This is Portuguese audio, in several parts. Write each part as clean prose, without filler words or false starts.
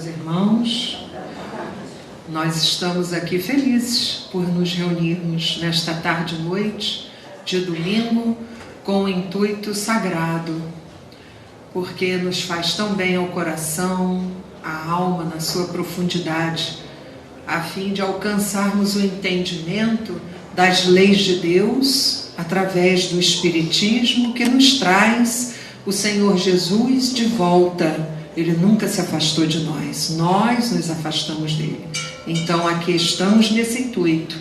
meus irmãos. Nós estamos aqui felizes por nos reunirmos nesta tarde e noite de domingo com o intuito sagrado, porque nos faz tão bem ao coração, à alma na sua profundidade, a fim de alcançarmos o entendimento das leis de Deus através do Espiritismo, que nos traz o Senhor Jesus de volta. Ele nunca se afastou de nós, nós nos afastamos dele. Então aqui estamos nesse intuito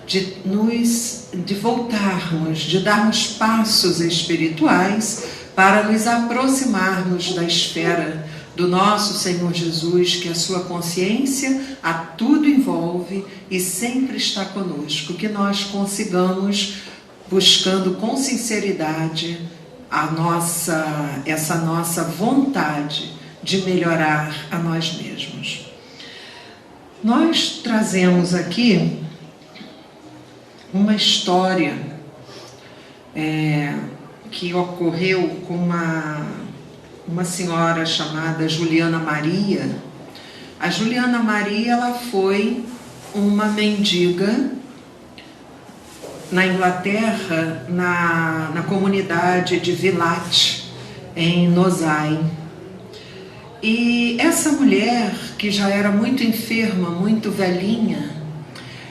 de voltarmos, de darmos passos espirituais para nos aproximarmos da esfera do nosso Senhor Jesus, que a sua consciência a tudo envolve e sempre está conosco, que nós consigamos, buscando com sinceridade essa nossa vontade de melhorar a nós mesmos. Nós trazemos aqui uma história que ocorreu com uma senhora chamada Juliana Maria. A Juliana Maria, ela foi uma mendiga na Inglaterra, na comunidade de Villate, em Nosai. E essa mulher, que já era muito enferma, muito velhinha,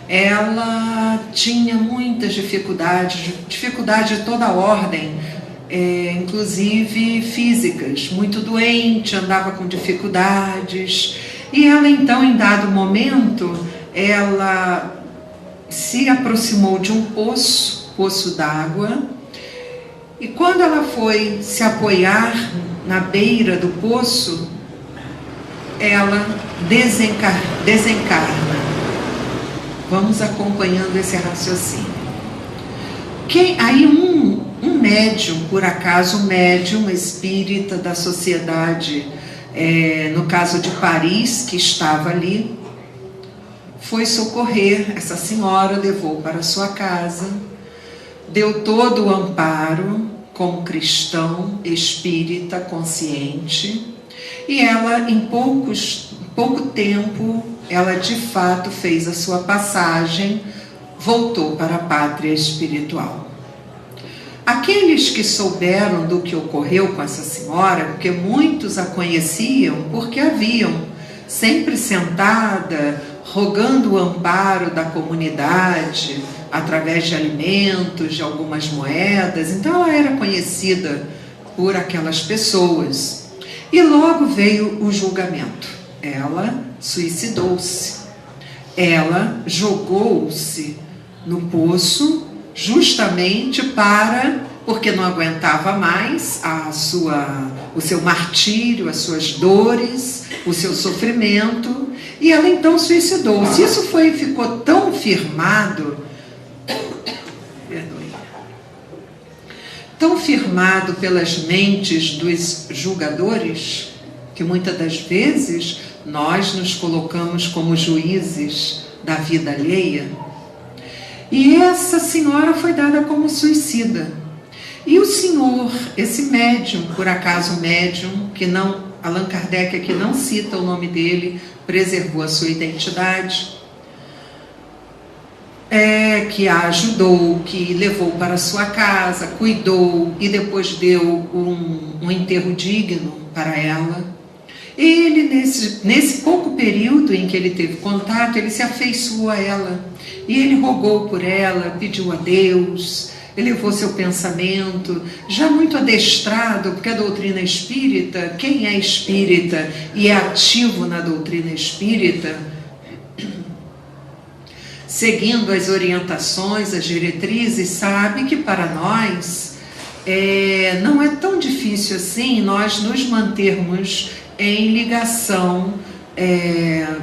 ela tinha muitas dificuldades de toda ordem, inclusive físicas, muito doente, andava com dificuldades. E ela então, em dado momento, ela se aproximou de um poço d'água, e quando ela foi se apoiar na beira do poço, ela desencarna. Vamos acompanhando esse raciocínio. Aí um médium, por acaso um médium espírita da sociedade, no caso de Paris, que estava ali, foi socorrer essa senhora, levou para sua casa, deu todo o amparo como cristão, espírita, consciente, e ela, em pouco tempo, ela de fato fez a sua passagem, voltou para a pátria espiritual. Aqueles que souberam do que ocorreu com essa senhora, porque muitos a conheciam, porque a viam sempre sentada, rogando o amparo da comunidade, através de alimentos, de algumas moedas. Então ela era conhecida por aquelas pessoas. E logo veio o julgamento. Ela suicidou-se. Ela jogou-se no poço justamente porque não aguentava mais o seu martírio, as suas dores, o seu sofrimento, e ela então suicidou-se. Isso ficou tão firmado, tão firmado pelas mentes dos julgadores, que muitas das vezes nós nos colocamos como juízes da vida alheia. E essa senhora foi dada como suicida. E o senhor, esse médium, por acaso médium, que não, Allan Kardec aqui não cita o nome dele, preservou a sua identidade, que a ajudou, que levou para a sua casa, cuidou e depois deu um enterro digno para ela. Ele, nesse pouco período em que ele teve contato, ele se afeiçoou a ela. E ele rogou por ela, pediu a Deus, elevou seu pensamento, já muito adestrado, porque a doutrina espírita, quem é espírita e é ativo na doutrina espírita, seguindo as orientações, as diretrizes, sabe que para nós não é tão difícil assim nós nos mantermos em ligação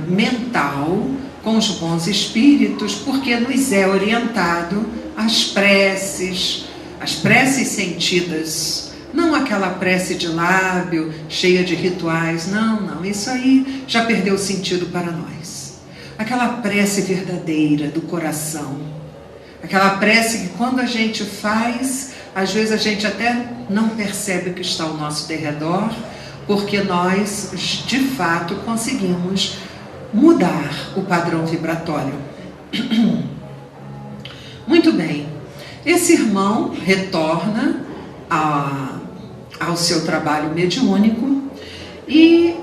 mental com os bons espíritos, porque nos é orientado as preces sentidas, não aquela prece de lábio, cheia de rituais, não, isso aí já perdeu sentido para nós. Aquela prece verdadeira do coração, aquela prece que quando a gente faz, às vezes a gente até não percebe que está ao nosso derredor, porque nós, de fato, conseguimos mudar o padrão vibratório. Muito bem, esse irmão retorna ao seu trabalho mediúnico e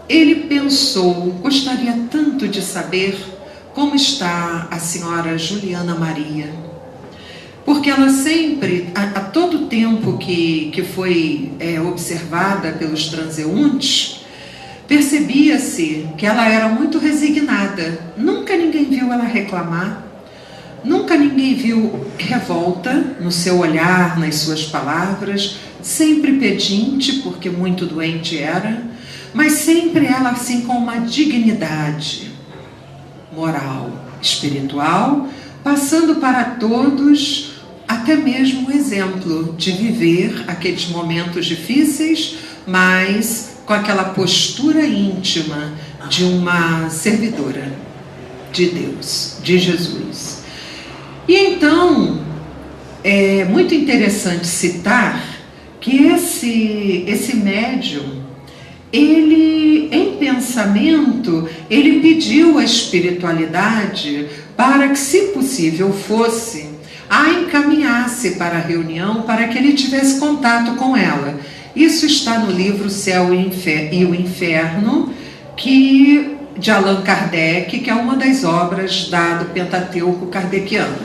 ele pensou, gostaria tanto de saber como está a senhora Juliana Maria, porque ela sempre, a todo tempo que foi observada pelos transeuntes, percebia-se que ela era muito resignada. Nunca ninguém viu ela reclamar, nunca ninguém viu revolta no seu olhar, nas suas palavras, sempre pedinte, porque muito doente era, mas sempre ela assim com uma dignidade moral, espiritual, passando para todos até mesmo o exemplo de viver aqueles momentos difíceis, mas com aquela postura íntima de uma servidora de Deus, de Jesus. E então, é muito interessante citar que esse médium, ele, em pensamento, ele pediu à espiritualidade para que, se possível fosse, a encaminhasse para a reunião, para que ele tivesse contato com ela. Isso está no livro Céu e o Inferno, de Allan Kardec, que é uma das obras do Pentateuco kardeciano.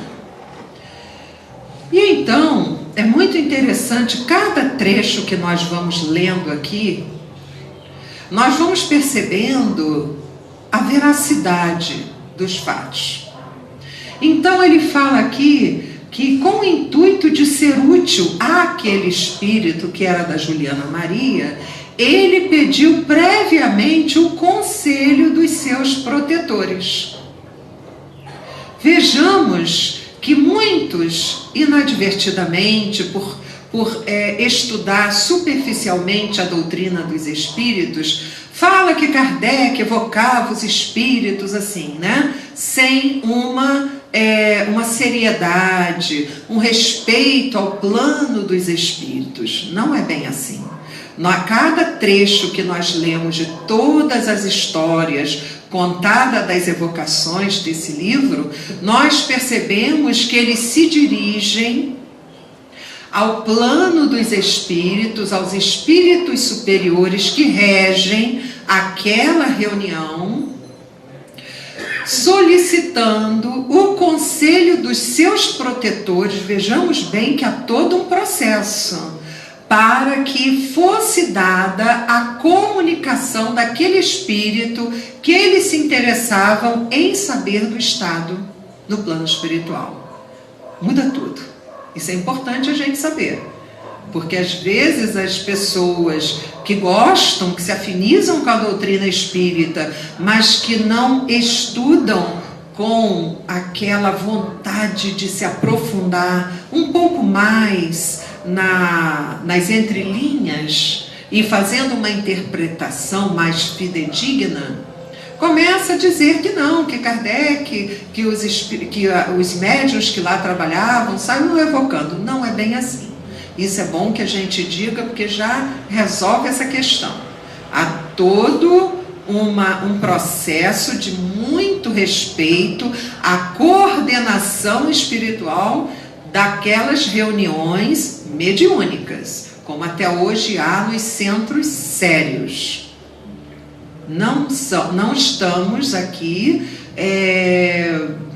E então, é muito interessante, cada trecho que nós vamos lendo aqui, nós vamos percebendo a veracidade dos fatos. Então ele fala aqui que, com o intuito de ser útil àquele espírito que era da Juliana Maria, ele pediu previamente o conselho dos seus protetores. Vejamos que muitos, inadvertidamente, por estudar superficialmente a doutrina dos espíritos, fala que Kardec evocava os espíritos assim, né? Sem uma seriedade, um respeito ao plano dos espíritos. Não é bem assim. A cada trecho que nós lemos de todas as histórias contadas das evocações desse livro, nós percebemos que eles se dirigem ao plano dos espíritos, aos espíritos superiores que regem aquela reunião, solicitando o conselho dos seus protetores. Vejamos bem que há todo um processo para que fosse dada a comunicação daquele espírito que eles se interessavam em saber do estado no plano espiritual. Muda tudo. Isso é importante a gente saber, porque às vezes as pessoas que gostam, que se afinizam com a doutrina espírita, mas que não estudam com aquela vontade de se aprofundar um pouco mais nas entrelinhas e fazendo uma interpretação mais fidedigna, começa a dizer que não, que Kardec, que os médiuns que lá trabalhavam saíram evocando. Não é bem assim. Isso é bom que a gente diga, porque já resolve essa questão. Há todo um processo de muito respeito à coordenação espiritual daquelas reuniões mediúnicas, como até hoje há nos centros sérios. Não estamos aqui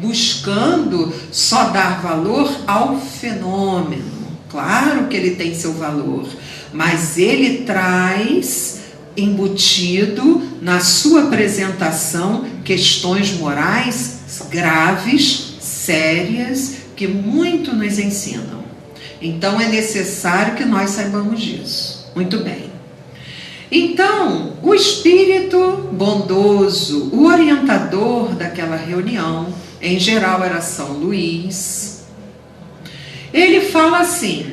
buscando só dar valor ao fenômeno. Claro que ele tem seu valor, mas ele traz embutido na sua apresentação questões morais graves, sérias, que muito nos ensinam. Então é necessário que nós saibamos disso. Muito bem. Então, o espírito bondoso, o orientador daquela reunião, em geral era São Luís, ele fala assim: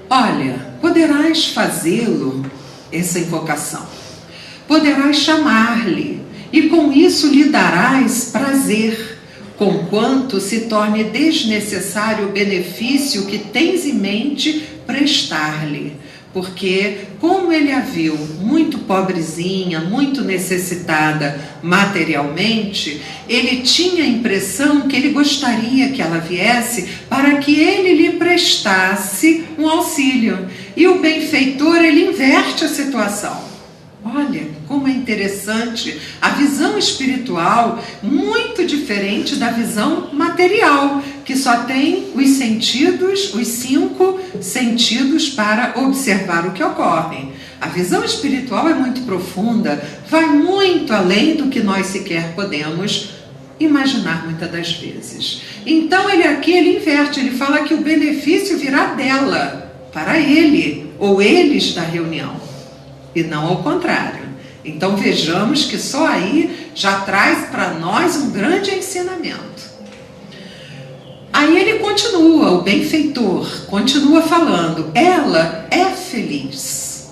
olha, poderás fazê-lo, essa invocação, poderás chamar-lhe, e com isso lhe darás prazer, conquanto se torne desnecessário o benefício que tens em mente prestar-lhe, porque como ele a viu muito pobrezinha, muito necessitada materialmente, ele tinha a impressão que ele gostaria que ela viesse para que ele lhe prestasse um auxílio. E o benfeitor, ele inverte a situação. Olha como é interessante a visão espiritual, muito diferente da visão material, que só tem os sentidos, os 5 sentidos para observar o que ocorre. A visão espiritual é muito profunda, vai muito além do que nós sequer podemos imaginar muitas das vezes. Então ele inverte, ele fala que o benefício virá dela, para ele, ou eles da reunião, e não ao contrário. Então vejamos que só aí já traz para nós um grande ensinamento. Aí ele continua, o benfeitor continua falando, ela é feliz,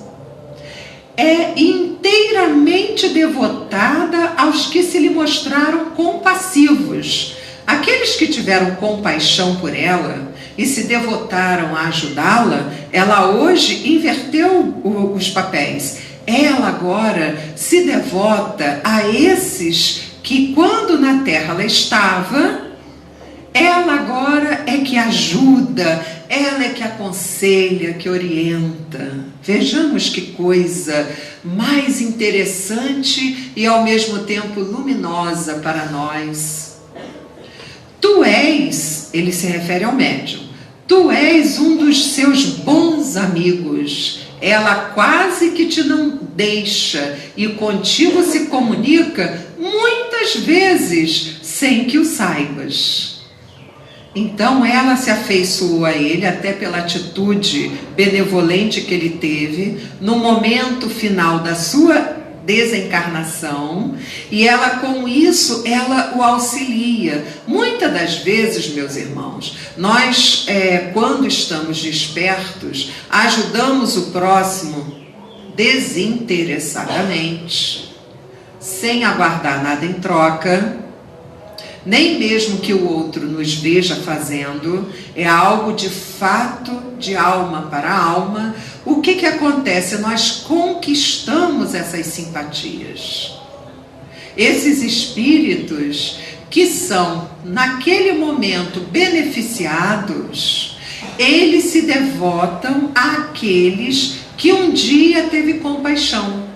é inteiramente devotada aos que se lhe mostraram compassivos. Aqueles que tiveram compaixão por ela e se devotaram a ajudá-la, ela hoje inverteu os papéis. Ela agora se devota a esses que, quando na terra ela estava, ela agora é que ajuda, ela é que aconselha, que orienta. Vejamos que coisa mais interessante e ao mesmo tempo luminosa para nós. Tu és, ele se refere ao médium, tu és um dos seus bons amigos. Ela quase que te não deixa e contigo se comunica muitas vezes sem que o saibas. Então ela se afeiçoou a ele até pela atitude benevolente que ele teve no momento final da sua desencarnação, e ela com isso, ela o auxilia. Muitas das vezes, meus irmãos, nós quando estamos despertos, ajudamos o próximo desinteressadamente, sem aguardar nada em troca, nem mesmo que o outro nos veja fazendo, é algo de fato, de alma para alma. O que acontece? Nós conquistamos essas simpatias. Esses espíritos que são, naquele momento, beneficiados, eles se devotam àqueles que um dia teve compaixão.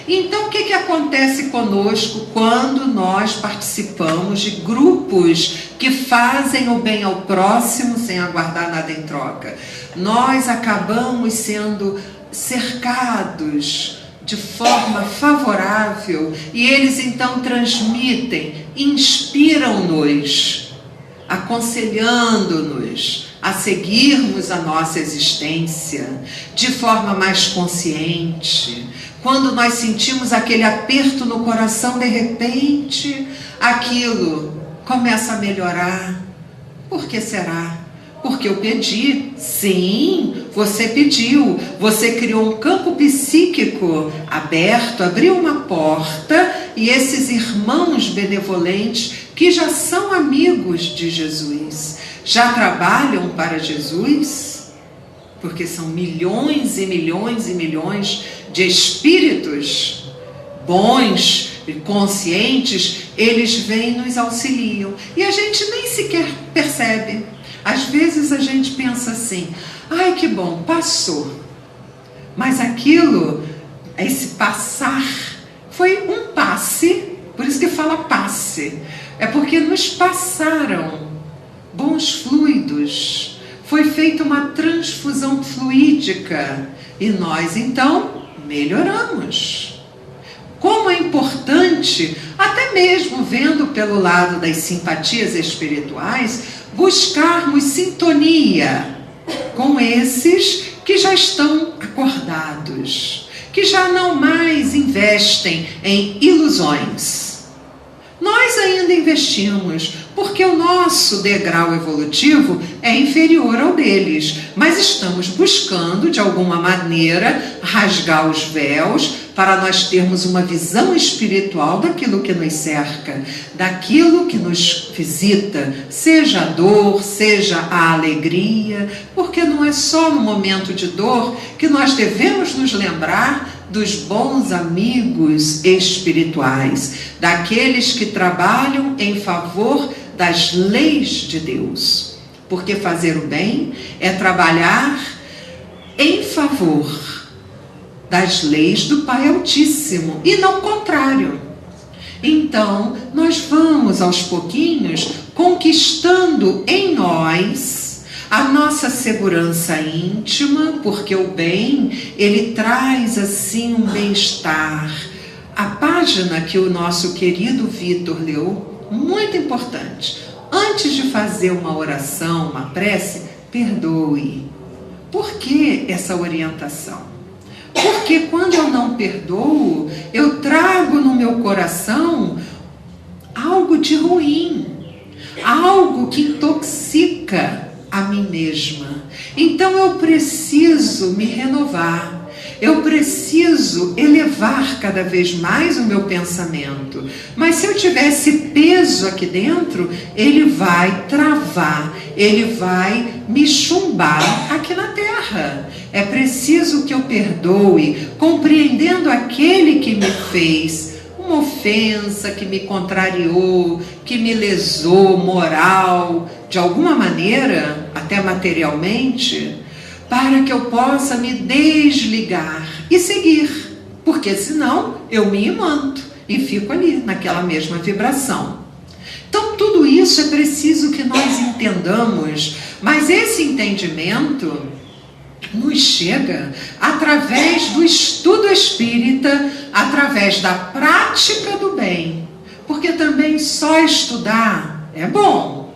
Então, o que acontece conosco quando nós participamos de grupos que fazem o bem ao próximo sem aguardar nada em troca? Nós acabamos sendo cercados de forma favorável e eles então transmitem, inspiram-nos, aconselhando-nos a seguirmos a nossa existência de forma mais consciente. Quando nós sentimos aquele aperto no coração, de repente, aquilo começa a melhorar. Por que será? Porque eu pedi. Sim, você pediu. Você criou um campo psíquico aberto, abriu uma porta, e esses irmãos benevolentes, que já são amigos de Jesus, já trabalham para Jesus, porque são milhões e milhões e milhões de espíritos bons e conscientes, eles vêm e nos auxiliam. E a gente nem sequer percebe. Às vezes a gente pensa assim, ai que bom, passou. Mas aquilo, esse passar, foi um passe, por isso que fala passe. É porque nos passaram bons fluidos. Foi feita uma transfusão fluídica e nós então melhoramos. Como é importante, até mesmo vendo pelo lado das simpatias espirituais, buscarmos sintonia com esses que já estão acordados, que já não mais investem em ilusões. Nós ainda investimos, porque o nosso degrau evolutivo é inferior ao deles, mas estamos buscando, de alguma maneira, rasgar os véus para nós termos uma visão espiritual daquilo que nos cerca, daquilo que nos visita, seja a dor, seja a alegria, porque não é só no momento de dor que nós devemos nos lembrar dos bons amigos espirituais, daqueles que trabalham em favor das leis de Deus. Porque fazer o bem é trabalhar em favor das leis do Pai Altíssimo e não o contrário. Então, nós vamos aos pouquinhos conquistando em nós a nossa segurança íntima, porque o bem, ele traz assim um bem-estar. A página que o nosso querido Vitor leu, muito importante. Antes de fazer uma oração, uma prece, perdoe. Por que essa orientação? Porque quando eu não perdoo, eu trago no meu coração algo de ruim, algo que intoxica a mim mesma. Então eu preciso me renovar. Eu preciso elevar cada vez mais o meu pensamento. Mas se eu tivesse peso aqui dentro, ele vai travar, ele vai me chumbar aqui na terra. É preciso que eu perdoe, compreendendo aquele que me fez uma ofensa, que me contrariou, que me lesou moral, de alguma maneira, até materialmente, para que eu possa me desligar e seguir, porque senão eu me imanto e fico ali naquela mesma vibração. Então tudo isso é preciso que nós entendamos, mas esse entendimento nos chega através do estudo espírita, através da prática do bem, porque também só estudar é bom,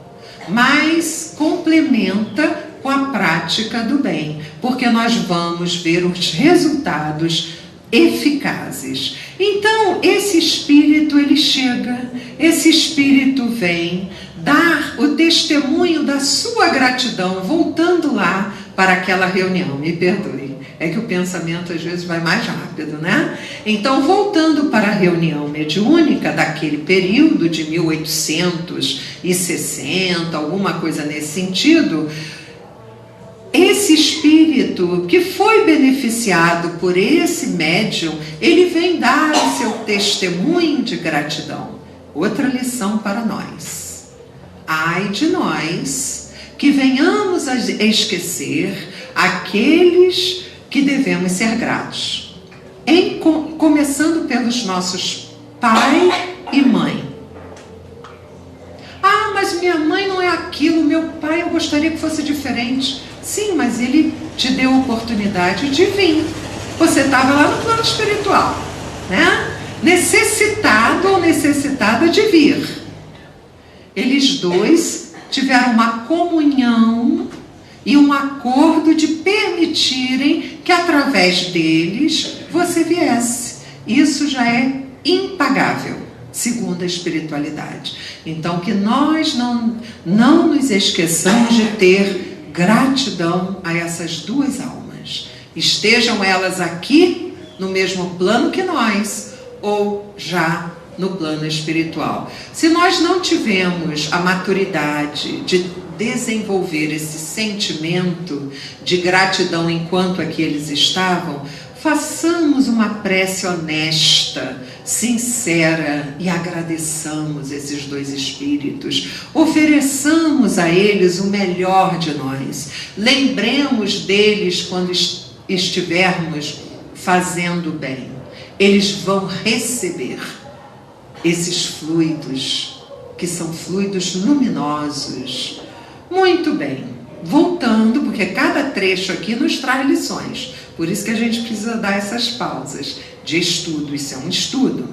mas complementa com a prática do bem, porque nós vamos ver os resultados eficazes. Então, esse espírito, ele chega, esse espírito vem dar o testemunho da sua gratidão, voltando lá para aquela reunião. Me perdoe, é que o pensamento às vezes vai mais rápido, né? Então, voltando para a reunião mediúnica daquele período de 1860, alguma coisa nesse sentido, esse espírito que foi beneficiado por esse médium, ele vem dar o seu testemunho de gratidão. Outra lição para nós. Ai de nós que venhamos a esquecer aqueles que devemos ser gratos. Começando pelos nossos pai e mãe. Ah, mas minha mãe não é aquilo, meu pai eu gostaria que fosse diferente. Sim, mas ele te deu a oportunidade de vir. Você estava lá no plano espiritual, né? Necessitado ou necessitada de vir. Eles dois tiveram uma comunhão e um acordo de permitirem que através deles você viesse. Isso já é impagável, segundo a espiritualidade. Então, que nós não nos esqueçamos de ter gratidão a essas duas almas. Estejam elas aqui no mesmo plano que nós, ou já no plano espiritual. Se nós não tivermos a maturidade de desenvolver esse sentimento de gratidão enquanto aqui eles estavam, façamos uma prece honesta, sincera e agradeçamos esses dois espíritos. Ofereçamos a eles o melhor de nós. Lembremos deles quando estivermos fazendo bem. Eles vão receber esses fluidos, que são fluidos luminosos. Muito bem, voltando, porque cada trecho aqui nos traz lições. Por isso que a gente precisa dar essas pausas de estudo, isso é um estudo.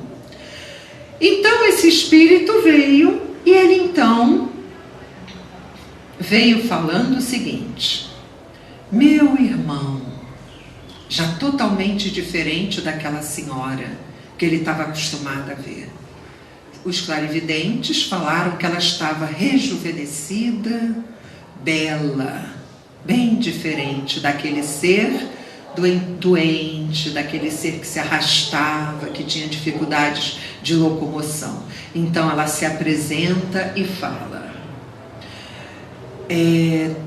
Então esse espírito veio, e ele então veio falando o seguinte: meu irmão, já totalmente diferente daquela senhora que ele estava acostumado a ver. Os clarividentes falaram que ela estava rejuvenescida, bela, bem diferente daquele ser doente, doente, daquele ser que se arrastava, que tinha dificuldades de locomoção. Então ela se apresenta e fala: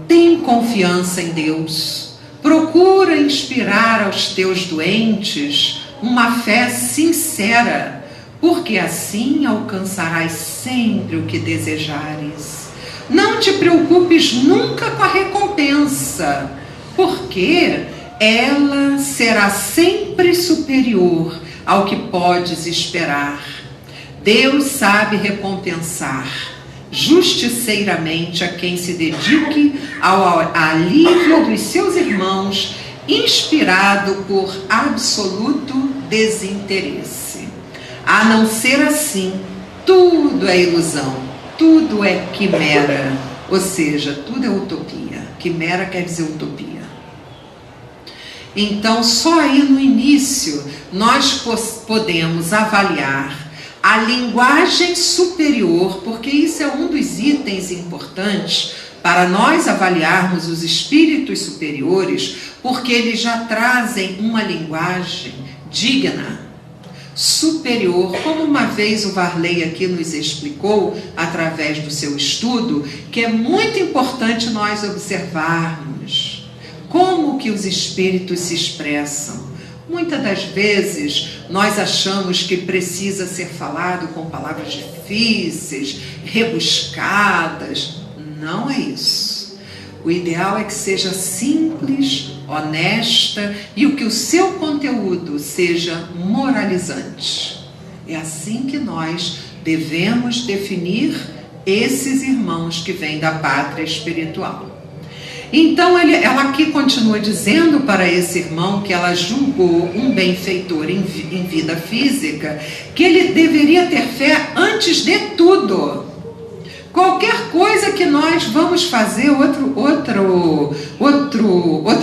tem confiança em Deus, procura inspirar aos teus doentes uma fé sincera, porque assim alcançarás sempre o que desejares. Não te preocupes nunca com a recompensa, porque ela será sempre superior ao que podes esperar. Deus sabe recompensar justiceiramente a quem se dedique ao alívio dos seus irmãos, inspirado por absoluto desinteresse. A não ser assim, tudo é ilusão, tudo é quimera, ou seja, tudo é utopia. Quimera quer dizer utopia. Então, só aí no início nós podemos avaliar a linguagem superior, porque isso é um dos itens importantes para nós avaliarmos os espíritos superiores, porque eles já trazem uma linguagem digna, superior, como uma vez o Varley aqui nos explicou, através do seu estudo, que é muito importante nós observarmos como que os espíritos se expressam. Muitas das vezes nós achamos que precisa ser falado com palavras difíceis, rebuscadas. Não é isso. O ideal é que seja simples, honesta e que o seu conteúdo seja moralizante. É assim que nós devemos definir esses irmãos que vêm da pátria espiritual. Então ela aqui continua dizendo para esse irmão que ela julgou um benfeitor em vida física, que ele deveria ter fé antes de tudo. Qualquer coisa que nós vamos fazer, outra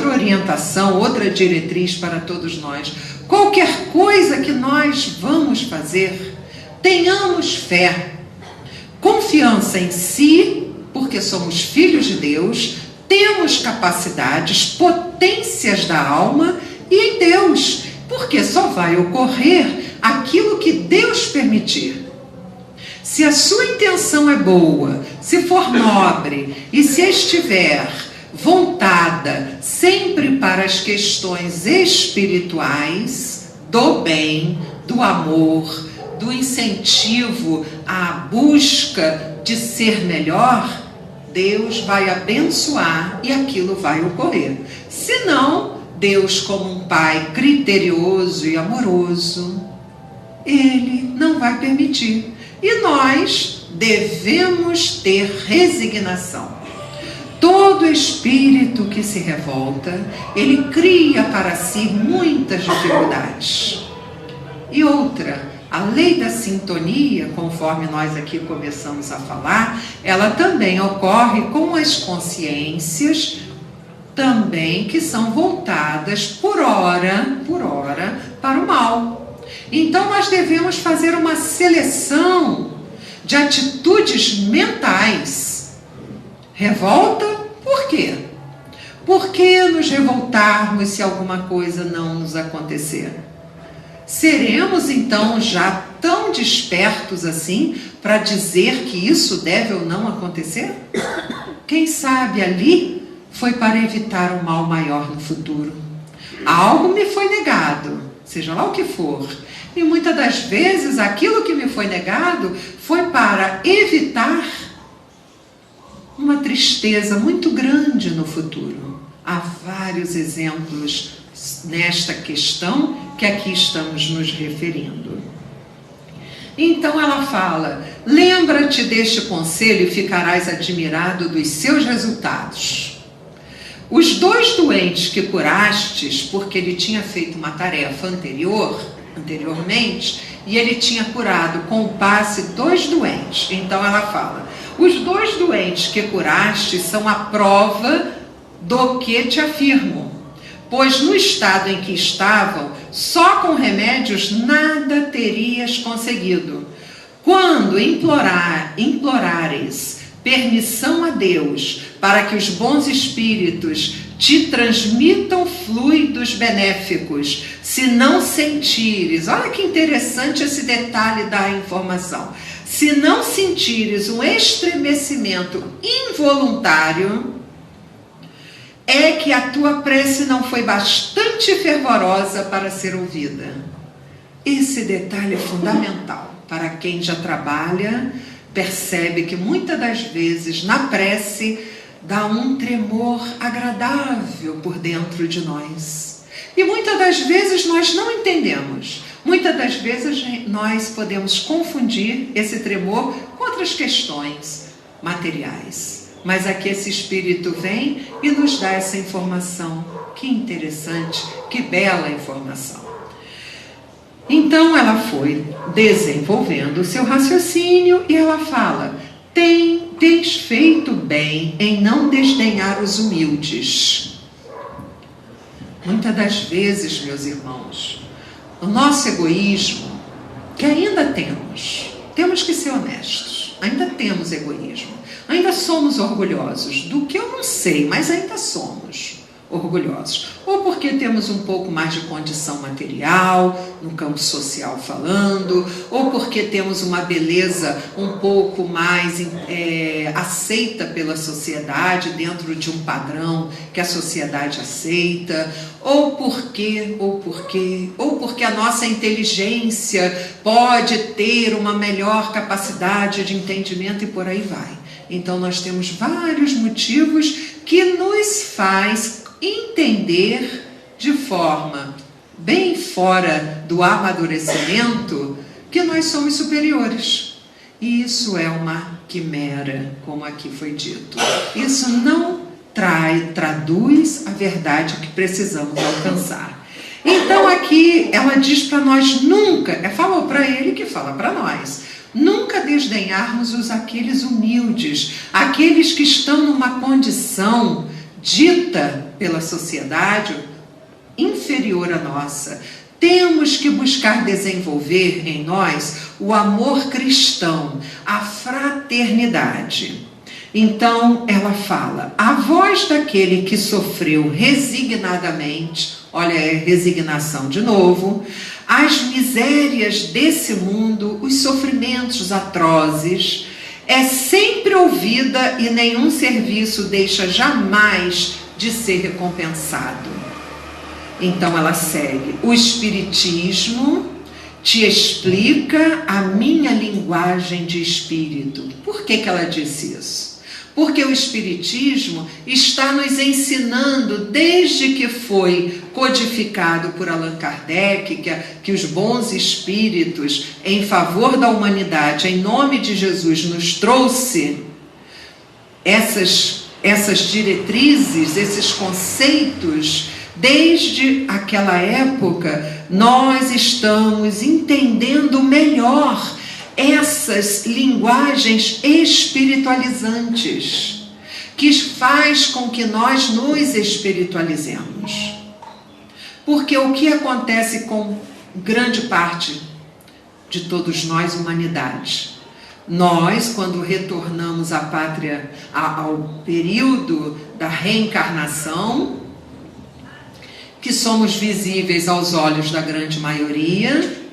orientação, outra diretriz para todos nós, qualquer coisa que nós vamos fazer, tenhamos fé, confiança em si, porque somos filhos de Deus, temos capacidades, potências da alma e em Deus, porque só vai ocorrer aquilo que Deus permitir. Se a sua intenção é boa, se for nobre e se estiver voltada sempre para as questões espirituais, do bem, do amor, do incentivo à busca de ser melhor, Deus vai abençoar e aquilo vai ocorrer. Se não, Deus, como um pai criterioso e amoroso, Ele não vai permitir. E nós devemos ter resignação. Todo espírito que se revolta, ele cria para si muitas dificuldades. E outra, a lei da sintonia, conforme nós aqui começamos a falar, ela também ocorre com as consciências também que são voltadas por hora para o mal. Então nós devemos fazer uma seleção de atitudes mentais. Revolta, por quê? Por que nos revoltarmos se alguma coisa não nos acontecer? Seremos então já tão despertos assim para dizer que isso deve ou não acontecer? Quem sabe ali foi para evitar um mal maior no futuro. Algo me foi negado, seja lá o que for. E muitas das vezes aquilo que me foi negado foi para evitar uma tristeza muito grande no futuro. Há vários exemplos nesta questão que aqui estamos nos referindo. Então ela fala: lembra-te deste conselho e ficarás admirado dos seus resultados. Os 2 doentes que curastes, porque ele tinha feito uma tarefa anteriormente, e ele tinha curado com o passe 2 doentes. Então ela fala: os 2 doentes que curaste são a prova do que te afirmo, pois no estado em que estavam, só com remédios nada terias conseguido. Quando implorares permissão a Deus para que os bons espíritos te transmitam fluidos benéficos, se não sentires, olha que interessante esse detalhe da informação, se não sentires um estremecimento involuntário, é que a tua prece não foi bastante fervorosa para ser ouvida. Esse detalhe é fundamental. Para quem já trabalha, percebe que muitas das vezes na prece dá um tremor agradável por dentro de nós. E muitas das vezes nós não entendemos. Muitas das vezes nós podemos confundir esse tremor com outras questões materiais. Mas aqui esse Espírito vem e nos dá essa informação. Que interessante, que bela informação. Então ela foi desenvolvendo o seu raciocínio e ela fala: tens feito bem em não desdenhar os humildes. Muitas das vezes, meus irmãos, o nosso egoísmo, que ainda temos que ser honestos, ainda temos egoísmo, ainda somos orgulhosos, do que eu não sei, mas ainda somos orgulhosos, ou porque temos um pouco mais de condição material, no campo social falando, ou porque temos uma beleza um pouco mais aceita pela sociedade, dentro de um padrão que a sociedade aceita, ou porque a nossa inteligência pode ter uma melhor capacidade de entendimento e por aí vai. Então nós temos vários motivos que nos faz entender de forma bem fora do amadurecimento que nós somos superiores. E isso é uma quimera, como aqui foi dito. Isso não traduz a verdade que precisamos alcançar. Então aqui ela diz para nós nunca, falou para ele que fala para nós, nunca desdenharmos aqueles humildes, aqueles que estão numa condição dita pela sociedade inferior à nossa. Temos que buscar desenvolver em nós o amor cristão, a fraternidade. Então ela fala: a voz daquele que sofreu resignadamente, olha, é resignação de novo, as misérias desse mundo, os sofrimentos atrozes, é sempre ouvida e nenhum serviço deixa jamais de ser recompensado. Então ela segue: o Espiritismo te explica a minha linguagem de espírito. Por que ela disse isso? Porque o Espiritismo está nos ensinando, desde que foi codificado por Allan Kardec, que os bons espíritos, em favor da humanidade, em nome de Jesus, nos trouxe essas diretrizes, esses conceitos. Desde aquela época, nós estamos entendendo melhor essas linguagens espiritualizantes, que faz com que nós nos espiritualizemos. Porque o que acontece com grande parte de todos nós, humanidade? Nós, quando retornamos à pátria, ao período da reencarnação, que somos visíveis aos olhos da grande maioria,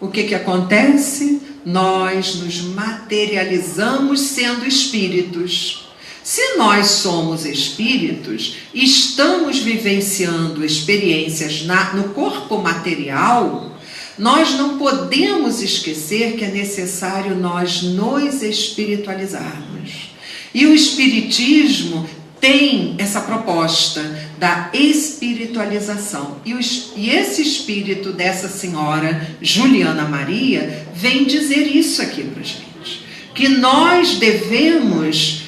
o que acontece? Nós nos materializamos sendo espíritos. Se nós somos espíritos, estamos vivenciando experiências no corpo material, nós não podemos esquecer que é necessário nós nos espiritualizarmos. E o Espiritismo tem essa proposta da espiritualização. E esse espírito dessa senhora, Juliana Maria, vem dizer isso aqui para a gente. Que nós devemos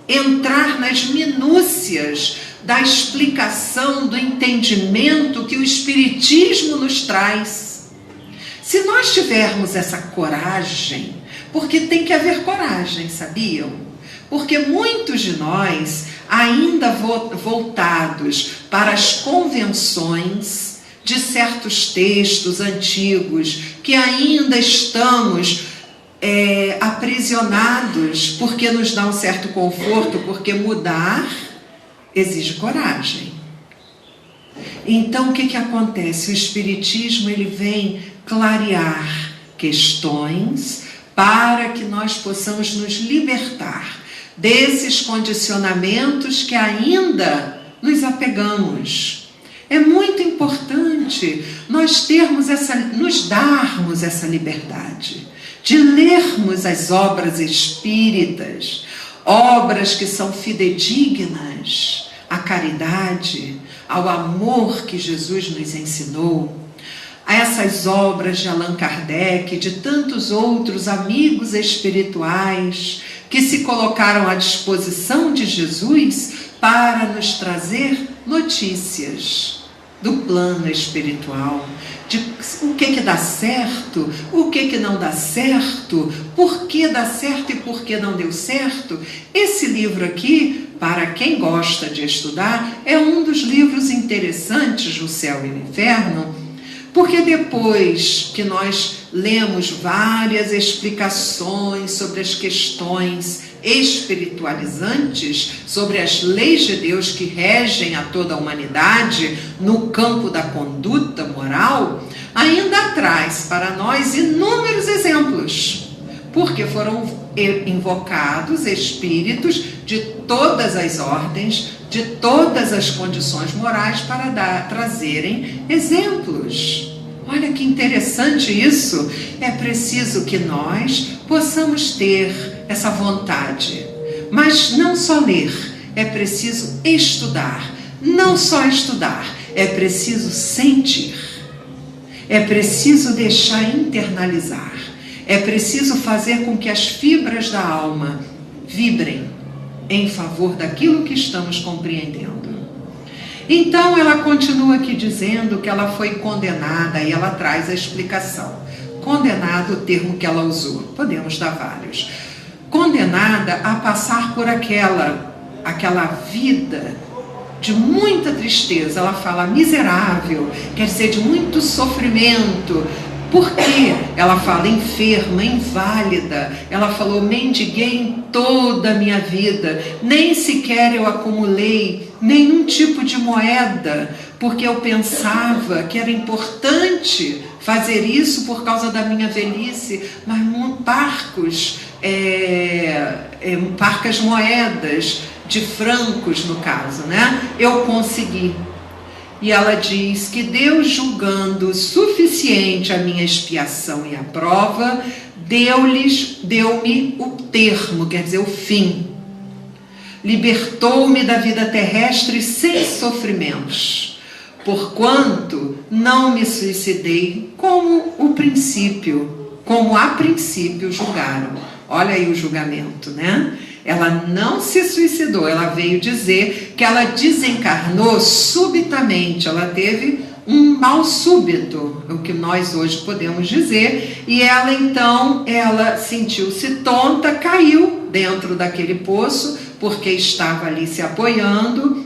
entrar nas minúcias da explicação, do entendimento que o Espiritismo nos traz. Se nós tivermos essa coragem, porque tem que haver coragem, sabiam? Porque muitos de nós, ainda voltados para as convenções de certos textos antigos, que ainda estamos aprisionados, porque nos dá um certo conforto, porque mudar exige coragem. Então, o que acontece? O Espiritismo, ele vem clarear questões para que nós possamos nos libertar desses condicionamentos que ainda nos apegamos. É muito importante nós nos darmos essa liberdade de lermos as obras espíritas, obras que são fidedignas à caridade, ao amor que Jesus nos ensinou, a essas obras de Allan Kardec e de tantos outros amigos espirituais que se colocaram à disposição de Jesus para nos trazer notícias do plano espiritual, de o que dá certo, o que não dá certo, por que dá certo e por que não deu certo. Esse livro aqui, para quem gosta de estudar, é um dos livros interessantes, O Céu e o Inferno, porque depois que nós lemos várias explicações sobre as questões espiritualizantes, sobre as leis de Deus que regem a toda a humanidade no campo da conduta moral, ainda traz para nós inúmeros exemplos, porque foram invocados espíritos de todas as ordens, de todas as condições morais para trazerem exemplos. Olha que interessante isso. É preciso que nós possamos ter essa vontade, mas não só ler, é preciso estudar. Não só estudar, é preciso sentir, é preciso deixar internalizar, é preciso fazer com que as fibras da alma vibrem em favor daquilo que estamos compreendendo. Então ela continua aqui dizendo que ela foi condenada, e ela traz a explicação. Condenado, o termo que ela usou, podemos dar vários. Condenada a passar por aquela vida de muita tristeza. Ela fala miserável, quer dizer, de muito sofrimento. Por quê? Ela fala enferma, inválida. Ela falou, mendiguei em toda a minha vida, nem sequer eu acumulei nenhum tipo de moeda, porque eu pensava que era importante fazer isso por causa da minha velhice, mas parcas moedas, de francos no caso, né? Eu consegui. E ela diz que Deus, julgando suficiente a minha expiação e a prova, deu-me o termo, quer dizer, o fim. Libertou-me da vida terrestre sem sofrimentos, porquanto não me suicidei como a princípio julgaram. Olha aí o julgamento, né? Ela não se suicidou, ela veio dizer que ela desencarnou subitamente, ela teve um mal súbito, o que nós hoje podemos dizer, e ela então, sentiu-se tonta, caiu dentro daquele poço, porque estava ali se apoiando,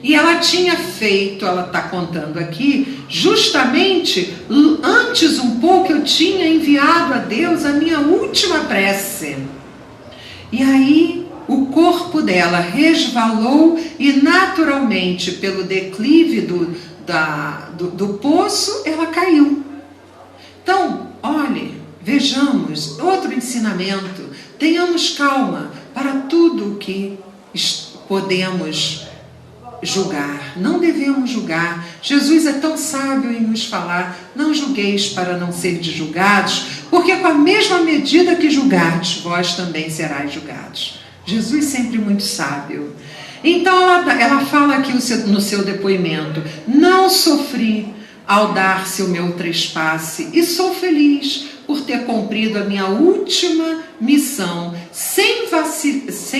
e ela tinha feito, ela está contando aqui, justamente antes um pouco eu tinha enviado a Deus a minha última prece. E aí o corpo dela resvalou e naturalmente pelo declive do poço ela caiu. Então, olhe, vejamos, outro ensinamento, tenhamos calma para tudo o que podemos julgar, não devemos julgar. Jesus é tão sábio em nos falar, não julgueis para não serdes julgados, porque com a mesma medida que julgardes, vós também serais julgados. Jesus sempre muito sábio. Então ela fala aqui no seu depoimento, não sofri ao dar-se o meu trespasse e sou feliz por ter cumprido a minha última missão, sem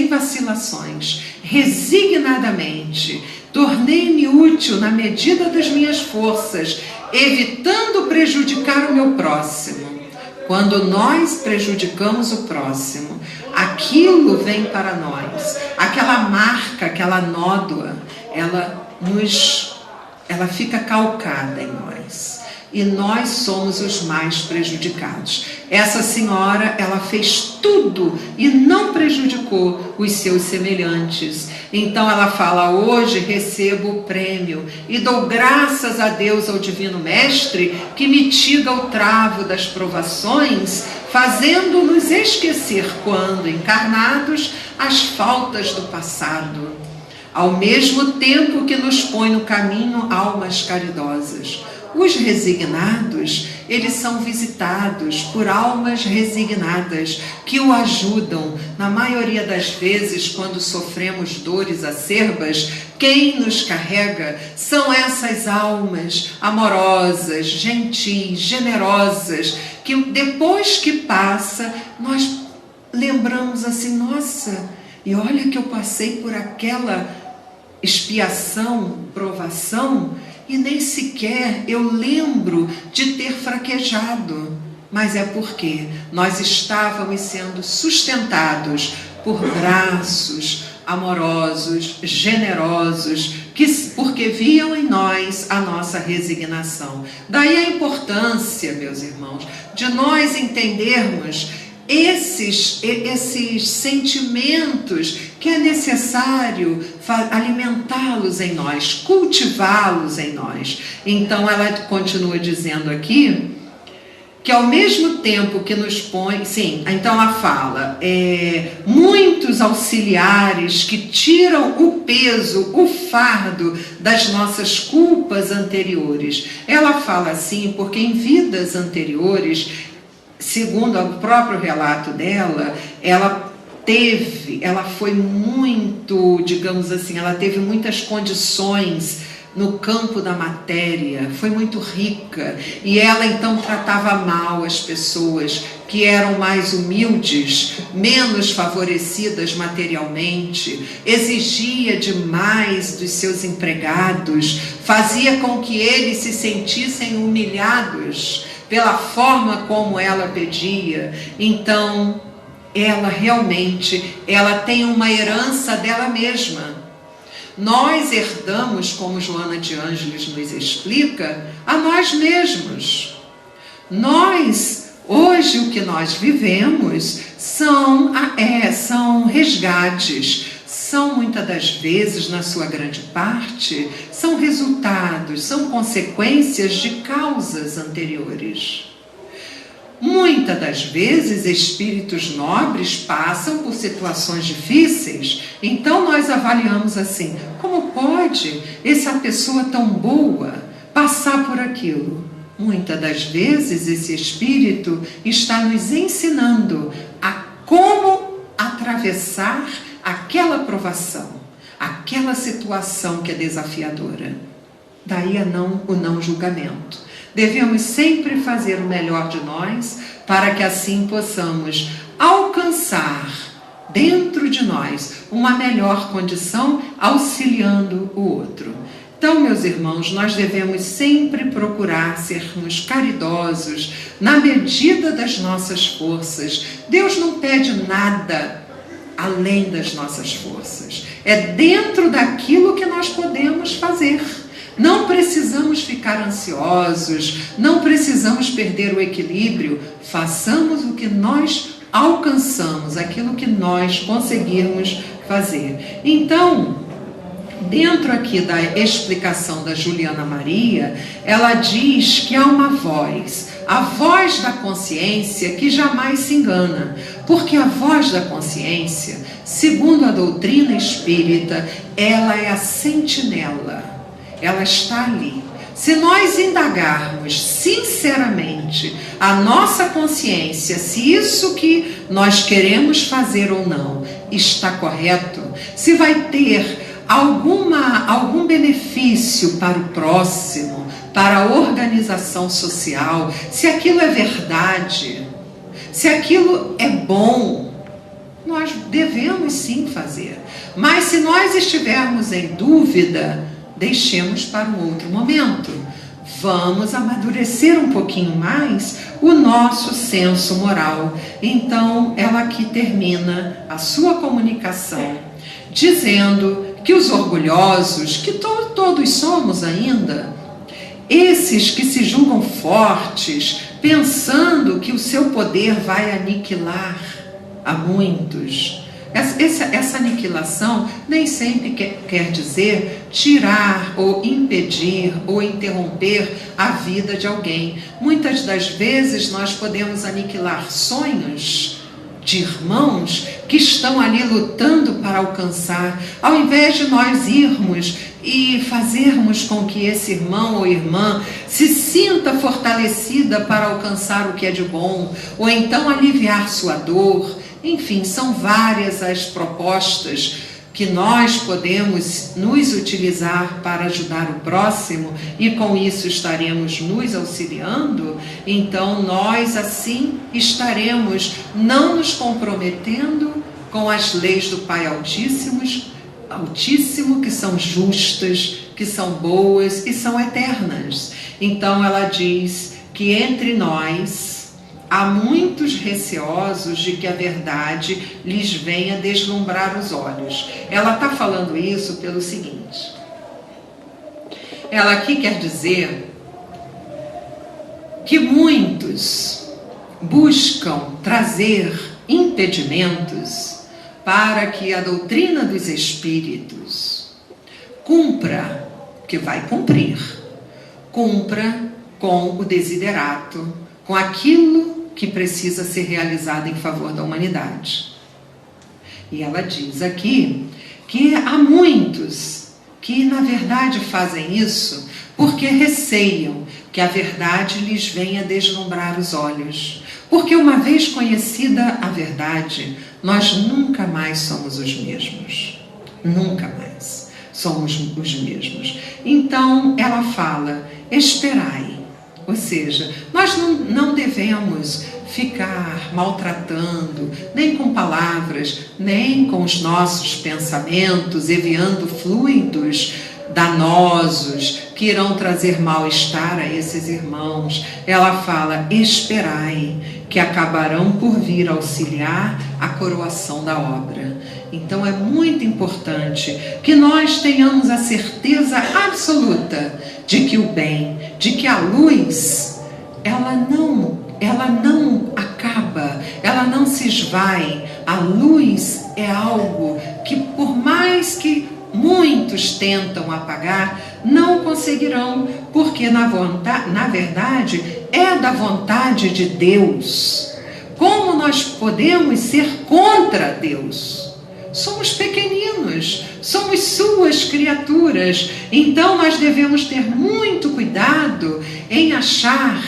vacilações, resignadamente. Tornei-me útil na medida das minhas forças, evitando prejudicar o meu próximo. Quando nós prejudicamos o próximo, aquilo vem para nós, aquela marca, aquela nódoa, ela fica calcada em nós. e nós somos os mais prejudicados. Essa senhora, ela fez tudo e não prejudicou os seus semelhantes. Então ela fala: hoje recebo o prêmio e dou graças a Deus, ao Divino Mestre, que mitiga o travo das provações, fazendo-nos esquecer, quando encarnados, as faltas do passado, ao mesmo tempo que nos põe no caminho almas caridosas. Os resignados, eles são visitados por almas resignadas que o ajudam. Na maioria das vezes, quando sofremos dores acerbas, quem nos carrega são essas almas amorosas, gentis, generosas, que depois que passa, nós lembramos assim: nossa, e olha que eu passei por aquela expiação, provação, e nem sequer eu lembro de ter fraquejado. Mas é porque nós estávamos sendo sustentados por braços amorosos, generosos, porque viam em nós a nossa resignação. Daí a importância, meus irmãos, de nós entendermos esses sentimentos que é necessário alimentá-los em nós, cultivá-los em nós. Então ela continua dizendo aqui que ao mesmo tempo que nos põe... Sim, então ela fala, muitos auxiliares que tiram o peso, o fardo das nossas culpas anteriores. Ela fala assim porque em vidas anteriores, segundo o próprio relato dela, ela foi muito, digamos assim, ela teve muitas condições no campo da matéria, foi muito rica, e ela então tratava mal as pessoas que eram mais humildes, menos favorecidas materialmente, exigia demais dos seus empregados, fazia com que eles se sentissem humilhados pela forma como ela pedia. Então ela realmente, ela tem uma herança dela mesma. Nós herdamos, como Joana de Ângeles nos explica, a nós mesmos. Hoje o que nós vivemos são resgates, são muitas das vezes, na sua grande parte, são resultados, são consequências de causas anteriores. Muitas das vezes, espíritos nobres passam por situações difíceis, então nós avaliamos assim: como pode essa pessoa tão boa passar por aquilo? Muitas das vezes esse espírito está nos ensinando a como atravessar aquela provação, aquela situação que é desafiadora. Daí o não julgamento. Devemos sempre fazer o melhor de nós para que assim possamos alcançar dentro de nós uma melhor condição, auxiliando o outro. Então, meus irmãos, nós devemos sempre procurar sermos caridosos na medida das nossas forças. Deus não pede nada além das nossas forças. É dentro daquilo que nós podemos fazer. Não precisamos ficar ansiosos, não precisamos perder o equilíbrio. Façamos o que nós alcançamos, aquilo que nós conseguirmos fazer. Então, dentro aqui da explicação da Juliana Maria, ela diz que há uma voz, a voz da consciência, que jamais se engana, porque a voz da consciência, segundo a doutrina espírita, ela é a sentinela. Ela está ali. Se nós indagarmos sinceramente a nossa consciência, se isso que nós queremos fazer ou não está correto, se vai ter algum benefício para o próximo, para a organização social, se aquilo é verdade, se aquilo é bom, nós devemos sim fazer. Mas se nós estivermos em dúvida, deixemos para um outro momento. Vamos amadurecer um pouquinho mais o nosso senso moral. Então, ela aqui termina a sua comunicação dizendo que os orgulhosos, que todos somos ainda, esses que se julgam fortes, pensando que o seu poder vai aniquilar a muitos. Essa aniquilação nem sempre quer dizer tirar ou impedir ou interromper a vida de alguém. Muitas das vezes nós podemos aniquilar sonhos de irmãos que estão ali lutando para alcançar, ao invés de nós irmos e fazermos com que esse irmão ou irmã se sinta fortalecida para alcançar o que é de bom, ou então aliviar sua dor. Enfim, são várias as propostas que nós podemos nos utilizar para ajudar o próximo, e com isso estaremos nos auxiliando. Então nós assim estaremos não nos comprometendo com as leis do Pai Altíssimo, que são justas, que são boas e são eternas. Então ela diz que entre nós há muitos receosos de que a verdade lhes venha deslumbrar os olhos. Ela está falando isso pelo seguinte: ela aqui quer dizer que muitos buscam trazer impedimentos para que a doutrina dos espíritos cumpra, que vai cumprir, cumpra com o desiderato, com aquilo que precisa ser realizado em favor da humanidade. E ela diz aqui que há muitos que na verdade fazem isso porque receiam que a verdade lhes venha deslumbrar os olhos. Porque uma vez conhecida a verdade, nós nunca mais somos os mesmos. Nunca mais somos os mesmos. Então ela fala: esperai. Ou seja, nós não devemos ficar maltratando, nem com palavras, nem com os nossos pensamentos, enviando fluidos danosos que irão trazer mal-estar a esses irmãos. Ela fala: esperai, que acabarão por vir auxiliar a coroação da obra. Então é muito importante que nós tenhamos a certeza absoluta de que o bem, de que a luz, ela não acaba, ela não se esvai. A luz é algo que, por mais que muitos tentam apagar, não conseguirão, porque na verdade é da vontade de Deus. Como nós podemos ser contra Deus? Somos pequeninos, somos suas criaturas. Então nós devemos ter muito cuidado em achar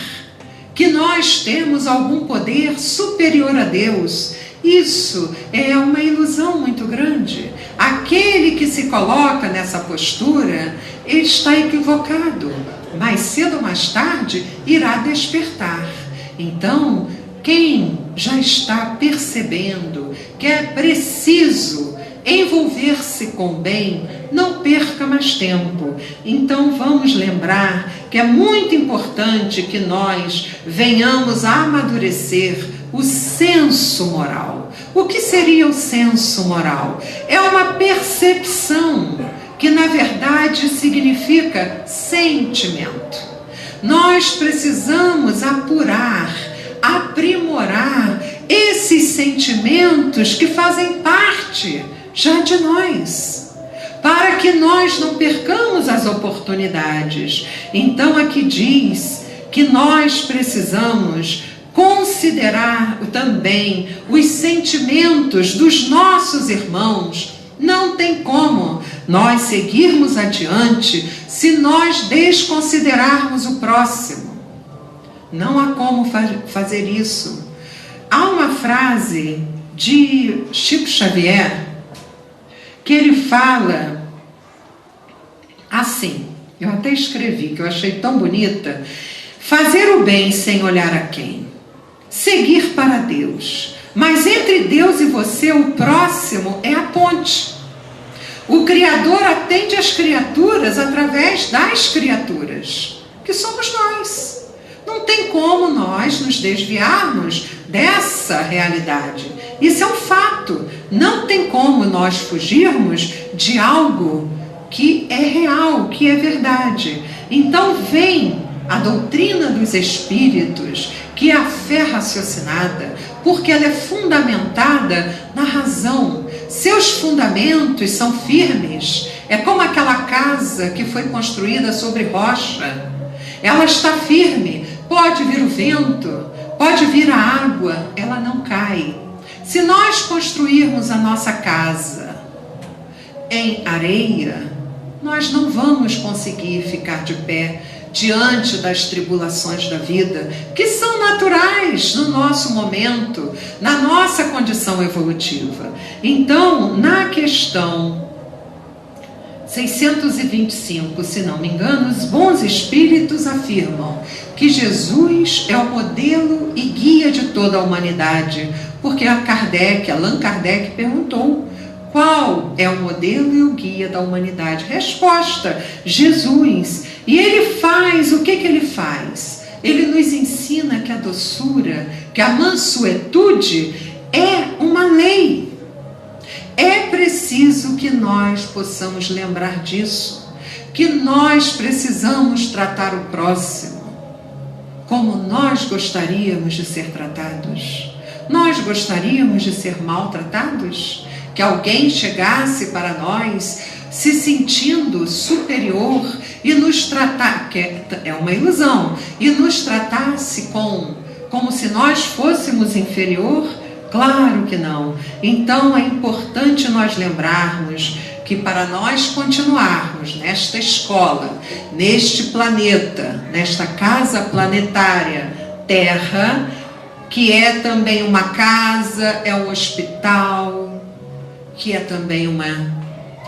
que nós temos algum poder superior a Deus. Isso é uma ilusão muito grande. Aquele que se coloca nessa postura, ele está equivocado. Mais cedo ou mais tarde irá despertar. Então, quem já está percebendo que é preciso envolver-se com o bem, não perca mais tempo. Então vamos lembrar que é muito importante que nós venhamos a amadurecer o senso moral. O que seria o senso moral? É uma percepção que na verdade significa sentimento. Nós precisamos apurar, aprimorar esses sentimentos que fazem parte já de nós, para que nós não percamos as oportunidades. Então aqui diz que nós precisamos considerar também os sentimentos dos nossos irmãos. Não tem como nós seguirmos adiante se nós desconsiderarmos o próximo. Não há como fazer isso. Há uma frase de Chico Xavier que ele fala assim, eu até escrevi, que eu achei tão bonita: fazer o bem sem olhar a quem, seguir para Deus, mas entre Deus e você o próximo é a ponte. O Criador atende as criaturas através das criaturas, que somos nós. Não tem como nós nos desviarmos dessa realidade. Isso é um fato. Não tem como nós fugirmos de algo que é real, que é verdade. Então vem a doutrina dos espíritos, que é a fé raciocinada, porque ela é fundamentada na razão. Seus fundamentos são firmes. É como aquela casa que foi construída sobre rocha. Ela está firme. Pode vir o vento, pode vir a água, ela não cai. Se nós construirmos a nossa casa em areia, nós não vamos conseguir ficar de pé diante das tribulações da vida, que são naturais no nosso momento, na nossa condição evolutiva. Então, na questão 625, se não me engano, os bons espíritos afirmam que Jesus é o modelo e guia de toda a humanidade, porque Allan Kardec perguntou: qual é o modelo e o guia da humanidade? Resposta: Jesus. E ele faz, o que ele faz? Ele nos ensina que a doçura, que a mansuetude é uma lei. É preciso que nós possamos lembrar disso, que nós precisamos tratar o próximo como nós gostaríamos de ser tratados. Nós gostaríamos de ser maltratados? Que alguém chegasse para nós se sentindo superior e nos tratar, que é uma ilusão, e nos tratasse como se nós fôssemos inferior? Claro que não. Então é importante nós lembrarmos que para nós continuarmos nesta escola, neste planeta, nesta casa planetária Terra, que é também uma casa, é um hospital, que é também uma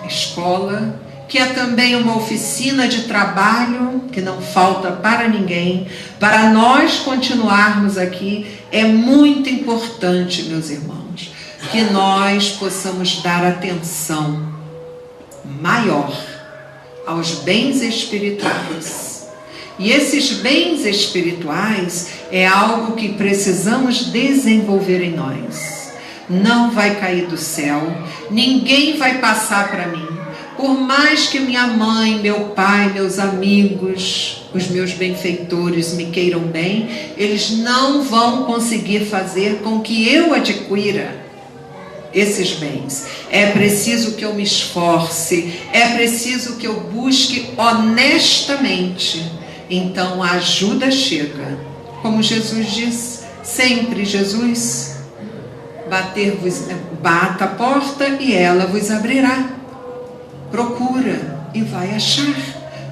escola, que é também uma oficina de trabalho, que não falta para ninguém. Para nós continuarmos aqui, é muito importante, meus irmãos, que nós possamos dar atenção maior aos bens espirituais. E esses bens espirituais é algo que precisamos desenvolver em nós. Não vai cair do céu, ninguém vai passar para mim. Por mais que minha mãe, meu pai, meus amigos, os meus benfeitores me queiram bem, eles não vão conseguir fazer com que eu adquira esses bens. É preciso que eu me esforce, é preciso que eu busque honestamente. Então a ajuda chega. Como Jesus diz, sempre Jesus, bata a porta e ela vos abrirá. Procura e vai achar.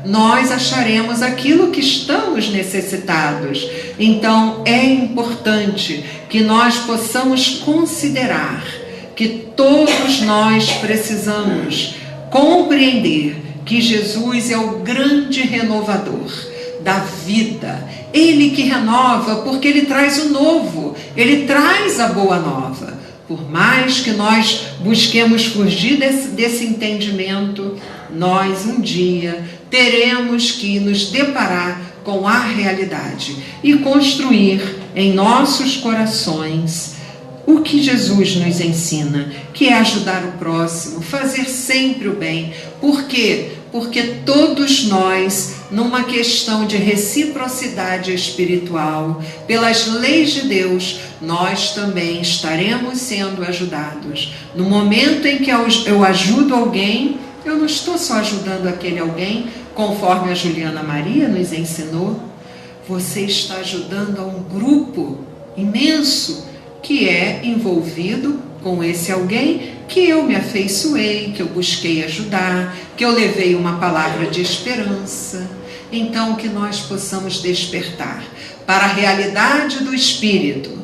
Nós acharemos aquilo que estamos necessitados. Então é importante que nós possamos considerar que todos nós precisamos compreender que Jesus é o grande renovador da vida. Ele que renova, porque ele traz o novo, ele traz a boa nova. Por mais que nós busquemos fugir desse entendimento, nós um dia teremos que nos deparar com a realidade e construir em nossos corações o que Jesus nos ensina, que é ajudar o próximo, fazer sempre o bem. Por quê? Porque todos nós, numa questão de reciprocidade espiritual, pelas leis de Deus, nós também estaremos sendo ajudados. No momento em que eu ajudo alguém, eu não estou só ajudando aquele alguém, conforme a Juliana Maria nos ensinou. Você está ajudando a um grupo imenso que é envolvido com esse alguém que eu me afeiçoei, que eu busquei ajudar, que eu levei uma palavra de esperança. Então que nós possamos despertar para a realidade do Espírito.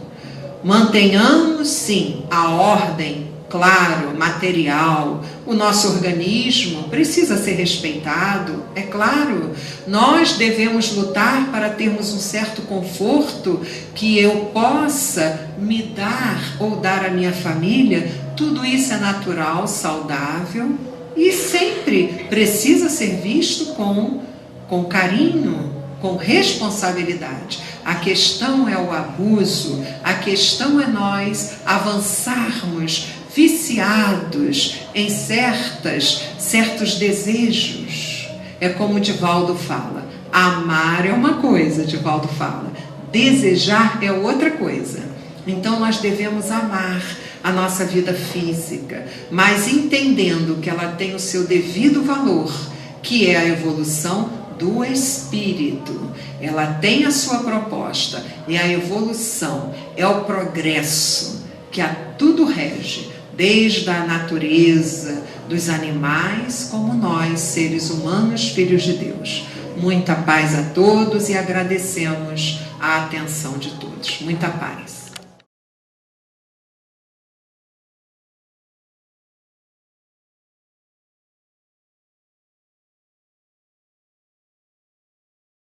Mantenhamos sim a ordem, claro, material. O nosso organismo precisa ser respeitado, é claro. Nós devemos lutar para termos um certo conforto que eu possa me dar ou dar à minha família. Tudo isso é natural, saudável e sempre precisa ser visto com carinho, com responsabilidade. A questão é o abuso, a questão é nós avançarmos viciados em certos desejos. É como o Divaldo fala, Amar é uma coisa, Divaldo fala. Desejar é outra coisa. Então nós devemos amar a nossa vida física, mas entendendo que ela tem o seu devido valor, que é a evolução do espírito. Ela tem a sua proposta, e a evolução é o progresso que a tudo rege, desde a natureza, dos animais, como nós, seres humanos, filhos de Deus. Muita paz a todos e agradecemos a atenção de todos. Muita paz.